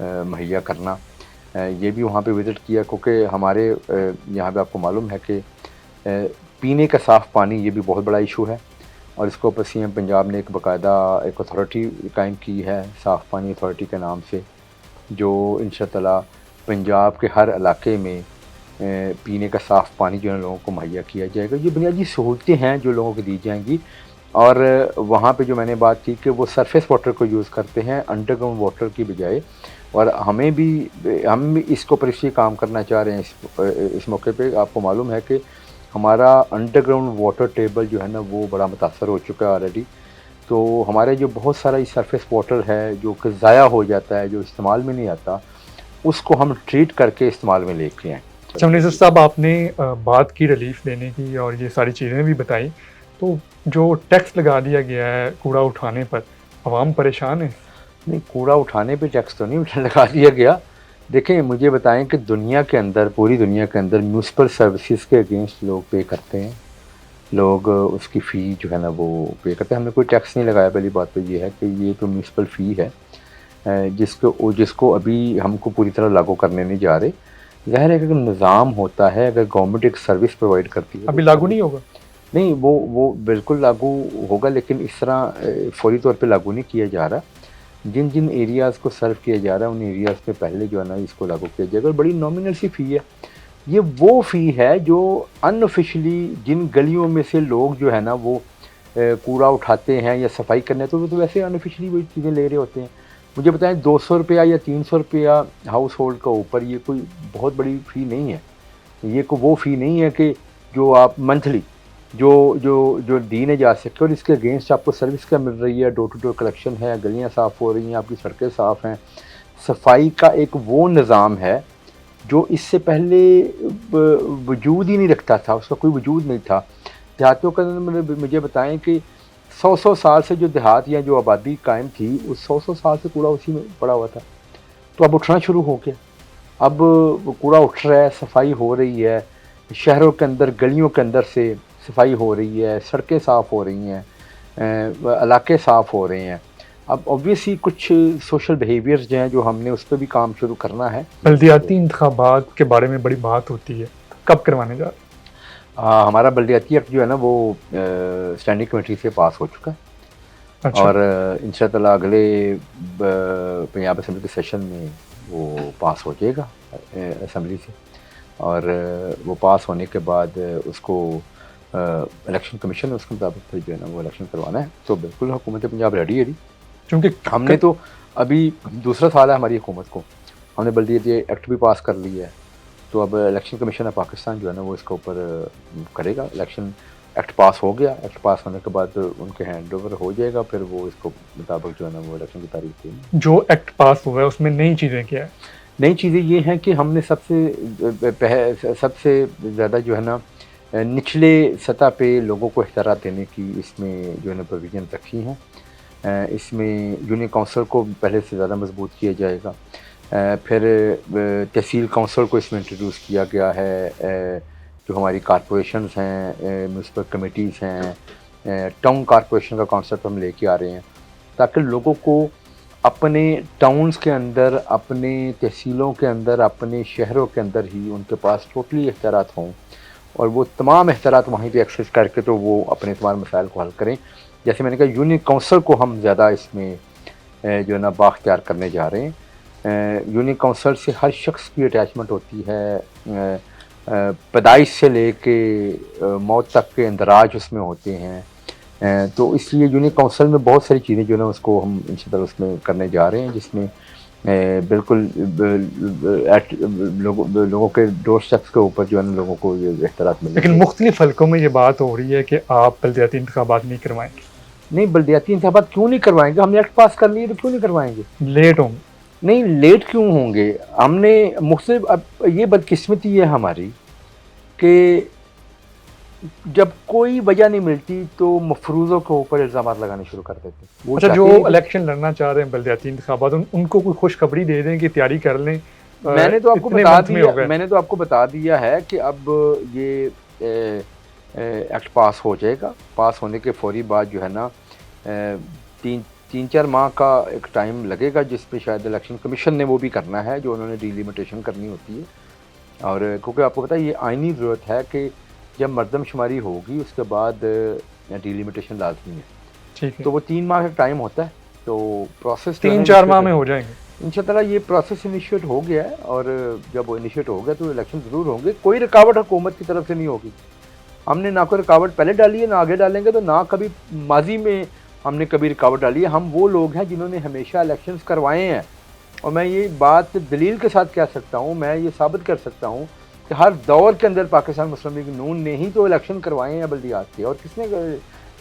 مہیا کرنا، یہ بھی وہاں پہ وزٹ کیا، کیونکہ ہمارے یہاں پہ آپ کو معلوم ہے کہ پینے کا صاف پانی یہ بھی بہت بڑا ایشو ہے، اور اس کو اوپر سی ایم پنجاب نے ایک باقاعدہ ایک اتھارٹی قائم کی ہے صاف پانی اتھارٹی کے نام سے، جو انشاء اللہ پنجاب کے ہر علاقے میں پینے کا صاف پانی جو ہے لوگوں کو مہیا کیا جائے گا۔ یہ بنیادی سہولتیں ہیں جو لوگوں کو دی جائیں گی، اور وہاں پہ جو میں نے بات کی کہ وہ سرفیس واٹر کو یوز کرتے ہیں انڈر گراؤنڈ واٹر کی بجائے، اور ہم بھی اس کو پر اس لیے کام کرنا چاہ رہے ہیں اس موقع پہ۔ آپ کو معلوم ہے کہ ہمارا انڈر گراؤنڈ واٹر ٹیبل جو ہے نا وہ بڑا متاثر ہو چکا ہے آلریڈی، تو ہمارے جو بہت سارا سرفیس واٹر ہے جو کہ ضائع ہو جاتا ہے، جو استعمال میں نہیں آتا، اس کو ہم ٹریٹ کر کے استعمال میں لے کے آئیں۔ اچھا منیزر صاحب، آپ نے بات کی ریلیف دینے کی اور یہ ساری چیزیں بھی بتائی، تو جو ٹیکس لگا دیا گیا ہے کوڑا اٹھانے پر، عوام پریشان ہے؟ نہیں، کوڑا اٹھانے پہ ٹیکس تو نہیں لگا دیا گیا۔ دیکھیں مجھے بتائیں کہ دنیا کے اندر، پوری دنیا کے اندر میونسپل سروسز کے اگینسٹ لوگ پے کرتے ہیں، لوگ اس کی فی جو ہے نا وہ پے کرتے ہیں۔ ہم نے کوئی ٹیکس نہیں لگایا۔ پہلی بات تو یہ ہے کہ یہ تو میونسپل فی ہے جس کو ابھی ہم کو پوری طرح لاگو کرنے نہیں جا رہے۔ ظاہر ہے کہ اگر نظام ہوتا ہے، اگر گورنمنٹ ایک سروس پرووائڈ کرتی ہے، ابھی لاگو نہیں ہوگا؟ نہیں، وہ بالکل لاگو ہوگا، لیکن اس طرح فوری طور پہ لاگو نہیں کیا جا رہا۔ جن ایریاز کو سرو کیا جا رہا ہے ان ایریاز پہ پہلے جو ہے نا اس کو لاگو کیا جائے گا، اور بڑی نامنل سی فی ہے۔ یہ وہ فی ہے جو ان آفیشلی جن گلیوں میں سے لوگ جو ہے نا وہ کوڑا اٹھاتے ہیں یا صفائی کرنے، تو وہ تو ویسے ان آفیشلی وہ چیزیں لے رہے ہوتے ہیں۔ مجھے بتائیں 200 روپیہ یا 300 روپیہ ہاؤس ہولڈ کا اوپر یہ کوئی بہت بڑی فی نہیں ہے۔ یہ کوئی وہ فی نہیں ہے کہ جو آپ منتھلی جو دینے جا سکتے، اور اس کے اگینسٹ آپ کو سروس کیا مل رہی ہے، ڈور ٹو ڈور کلیکشن ہے، گلیاں صاف ہو رہی ہیں، آپ کی سڑکیں صاف ہیں۔ صفائی کا ایک وہ نظام ہے جو اس سے پہلے وجود ہی نہیں رکھتا تھا، اس کا کوئی وجود نہیں تھا۔ دیہاتوں کے اندر مجھے بتائیں کہ 100 سال سے جو دیہات یا جو آبادی قائم تھی، اس 100 سال سے کوڑا اسی میں پڑا ہوا تھا، تو اب اٹھنا شروع ہو گیا۔ اب کوڑا اٹھ رہا ہے، صفائی ہو رہی ہے، شہروں کے اندر گلیوں کے اندر سے صفائی ہو رہی ہے، سڑکیں صاف ہو رہی ہیں، علاقے صاف ہو رہے ہیں۔ اب اوبویسلی کچھ سوشل بیہیویئرز جو ہیں جو ہم نے اس پہ بھی کام شروع کرنا ہے۔ بلدیاتی انتخابات کے بارے میں بڑی بات ہوتی ہے، کب کروانے جا رہے ہیں؟ ہمارا بلدیاتی ایکٹ جو ہے نا وہ اسٹینڈنگ کمیٹی سے پاس ہو چکا ہے، اچھا، اور انشاءاللہ اگلے پنجاب اسمبلی کے سیشن میں وہ پاس ہو جائے گا اسمبلی سے، اور وہ پاس ہونے کے بعد اس کو الیکشن کمیشن نے اس کے مطابق پھر جو ہے نا وہ الیکشن کروانا ہے۔ تو بالکل حکومت پنجاب ریڈی ہے جی، کیونکہ ہم نے تو ابھی دوسرا سال ہے ہماری حکومت کو، ہم نے بلدیاتی ایکٹ بھی پاس کر لیا ہے، تو اب الیکشن کمیشن آف پاکستان جو ہے نا وہ اس کے اوپر کرے گا۔ الیکشن ایکٹ پاس ہو گیا، ایکٹ پاس ہونے کے بعد ان کے ہینڈ اوور ہو جائے گا، پھر وہ اس کو مطابق جو ہے نا وہ الیکشن کی تاریخ دیں گے۔ جو ایکٹ پاس ہوا ہے اس میں نئی چیزیں کیا ہے؟ نئی چیزیں یہ ہیں کہ ہم نے سب سے زیادہ جو ہے نا نچلے سطح پہ لوگوں کو اختیارات دینے کی اس میں جو ہے نا پروویژن رکھی ہیں۔ اس میں یونین کونسل کو پہلے سے زیادہ مضبوط کیا جائے گا، پھر تحصیل کونسل کو اس میں انٹروڈیوس کیا گیا ہے، جو ہماری کارپوریشنز ہیں، میونسپل کمیٹیز ہیں، ٹاؤن کارپوریشن کا کانسیپٹ ہم لے کے آ رہے ہیں، تاکہ لوگوں کو اپنے ٹاؤنز کے اندر، اپنے تحصیلوں کے اندر، اپنے شہروں کے اندر ہی ان کے پاس ٹوٹلی اختیارات ہوں، اور وہ تمام اختیارات وہیں پہ ایکسیس کر کے تو وہ اپنے تمام مسائل کو حل کریں۔ جیسے میں نے کہا یونین کونسل کو ہم زیادہ اس میں جو ہے نا بااختیار کرنے جا رہے ہیں۔ یونین کونسل سے ہر شخص کی اٹیچمنٹ ہوتی ہے، پیدائش سے لے کے موت تک کے اندراج اس میں ہوتے ہیں، تو اس لیے یونین کونسل میں بہت ساری چیزیں جو ہے نا اس کو ہم انشاءاللہ اس میں کرنے جا رہے ہیں، جس میں بالکل لوگوں کے ڈور اسٹیپس کے اوپر جو ہے نا لوگوں کو یہ اختیارات ملیں گے۔ لیکن مختلف حلقوں میں یہ بات ہو رہی ہے کہ آپ بلدیاتی انتخابات نہیں کروائیں گے۔ نہیں، بلدیاتی انتخابات کیوں نہیں کروائیں گے؟ ہم نے ایکٹ پاس کر لیے تو کیوں نہیں کروائیں گے؟ لیٹ ہوں گے؟ نہیں، لیٹ کیوں ہوں گے؟ ہم نے مختلف، اب یہ بدقسمتی ہے ہماری کہ جب کوئی وجہ نہیں ملتی تو مفروضوں کے اوپر الزامات لگانے شروع کر دیتے ہیں۔ اچھا، جو الیکشن لڑنا چاہ رہے ہیں بلدیاتی انتخابات، ان کو کوئی خوشخبری دے دیں کہ تیاری کر لیں۔ میں نے تو آپ کو بتا دیا ہے کہ اب یہ ایکٹ پاس ہو جائے گا، پاس ہونے کے فوری بعد جو ہے نا 3-4 ماہ کا ایک ٹائم لگے گا جس پہ شاید الیکشن کمیشن نے وہ بھی کرنا ہے جو انہوں نے ڈیلیمیٹیشن کرنی ہوتی ہے. اور کیونکہ آپ کو پتہ ہے یہ آئینی ضرورت ہے کہ جب مردم شماری ہوگی اس کے بعد ڈیلیمیٹیشن لازمی ہے. ٹھیک ہے. تو وہ 3 ماہ کا ٹائم ہوتا ہے. تو پروسیس 3-4 ماہ میں ہو جائیں گے انشاءاللہ. یہ پروسیس انیشیٹ ہو گیا ہے اور جب وہ انیشیٹ ہو گیا تو الیکشن ضرور ہوں گے. کوئی رکاوٹ حکومت کی طرف سے نہیں ہوگی. ہم نے نہ کوئی رکاوٹ پہلے ڈالی ہے نہ آگے ڈالیں گے. تو نہ کبھی ماضی میں ہم نے کبھی رکاوٹ ڈالی ہے. ہم وہ لوگ ہیں جنہوں نے ہمیشہ الیکشنز کروائے ہیں. اور میں یہ بات دلیل کے ساتھ کہہ سکتا ہوں, میں یہ ثابت کر سکتا ہوں کہ ہر دور کے اندر پاکستان مسلم لیگ نون نے ہی تو الیکشن کروائے ہیں بلدیات کے. اور کس نے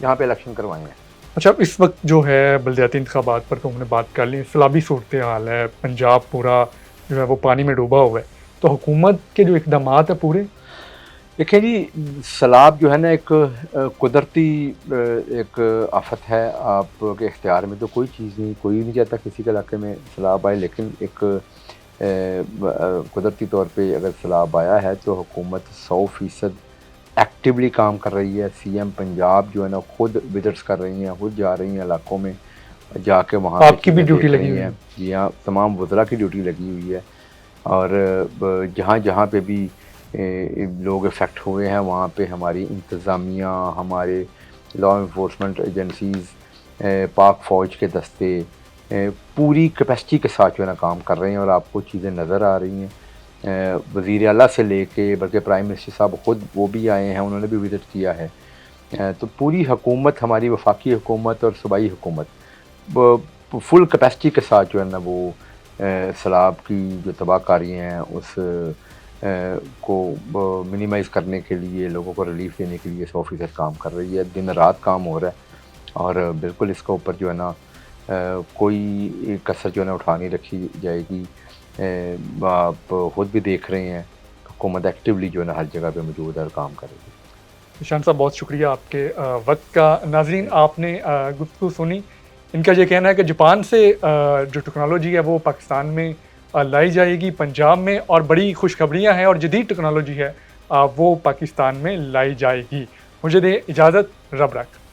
یہاں پہ الیکشن کروائے ہیں؟ اچھا, اس وقت جو ہے بلدیاتی انتخابات پر تو ہم نے بات کر لی. سیلابی صورتحال ہے, پنجاب پورا جو ہے وہ پانی میں ڈوبا ہوا ہے. تو حکومت کے جو اقدامات ہیں پورے, دیکھیں جی, سیلاب جو ہے نا ایک قدرتی ایک آفت ہے. آپ کے اختیار میں تو کوئی چیز نہیں, کوئی نہیں چاہتا کسی کے علاقے میں سیلاب آئے. لیکن ایک قدرتی طور پہ اگر سیلاب آیا ہے تو حکومت 100% ایکٹیولی کام کر رہی ہے. سی ایم پنجاب جو ہے نا خود وزٹس کر رہی ہیں, خود جا رہی ہیں علاقوں میں, جا کے وہاں آپ کی بھی ڈیوٹی لگی ہوئی ہے. جی ہاں, تمام وزراء کی ڈیوٹی لگی ہوئی ہے. اور جہاں جہاں پہ بھی لوگ افیکٹ ہوئے ہیں وہاں پہ ہماری انتظامیہ, ہمارے لا انفورسمنٹ ایجنسیز, پاک فوج کے دستے پوری کیپیسٹی کے ساتھ جو ہے نا کام کر رہے ہیں. اور آپ کو چیزیں نظر آ رہی ہیں. وزیر اعلیٰ سے لے کے بلکہ پرائم منسٹر صاحب خود وہ بھی آئے ہیں, انہوں نے بھی وزٹ کیا ہے. تو پوری حکومت, ہماری وفاقی حکومت اور صوبائی حکومت فل کیپیسٹی کے ساتھ جو ہے نا وہ سیلاب کی جو تباہ کاری ہیں اس کو منیمائز کرنے کے لیے, لوگوں کو ریلیف دینے کے لیے 100% کام کر رہی ہے. دن رات کام ہو رہا ہے. اور بالکل اس کے اوپر جو ہے نا کوئی کسر جو ہے نا اٹھا نہیں رکھی جائے گی. آپ خود بھی دیکھ رہے ہیں حکومت ایکٹیولی جو ہے نا ہر جگہ پہ موجود ہے اور کام کرے گی. ذیشان صاحب بہت شکریہ آپ کے وقت کا. ناظرین, آپ نے گفتگو سنی. ان کا یہ کہنا ہے کہ جاپان سے جو ٹیکنالوجی ہے وہ پاکستان میں لائی جائے گی, پنجاب میں, اور بڑی خوشخبریاں ہیں اور جدید ٹیکنالوجی ہے وہ پاکستان میں لائی جائے گی. مجھے دے اجازت, رب رکھ.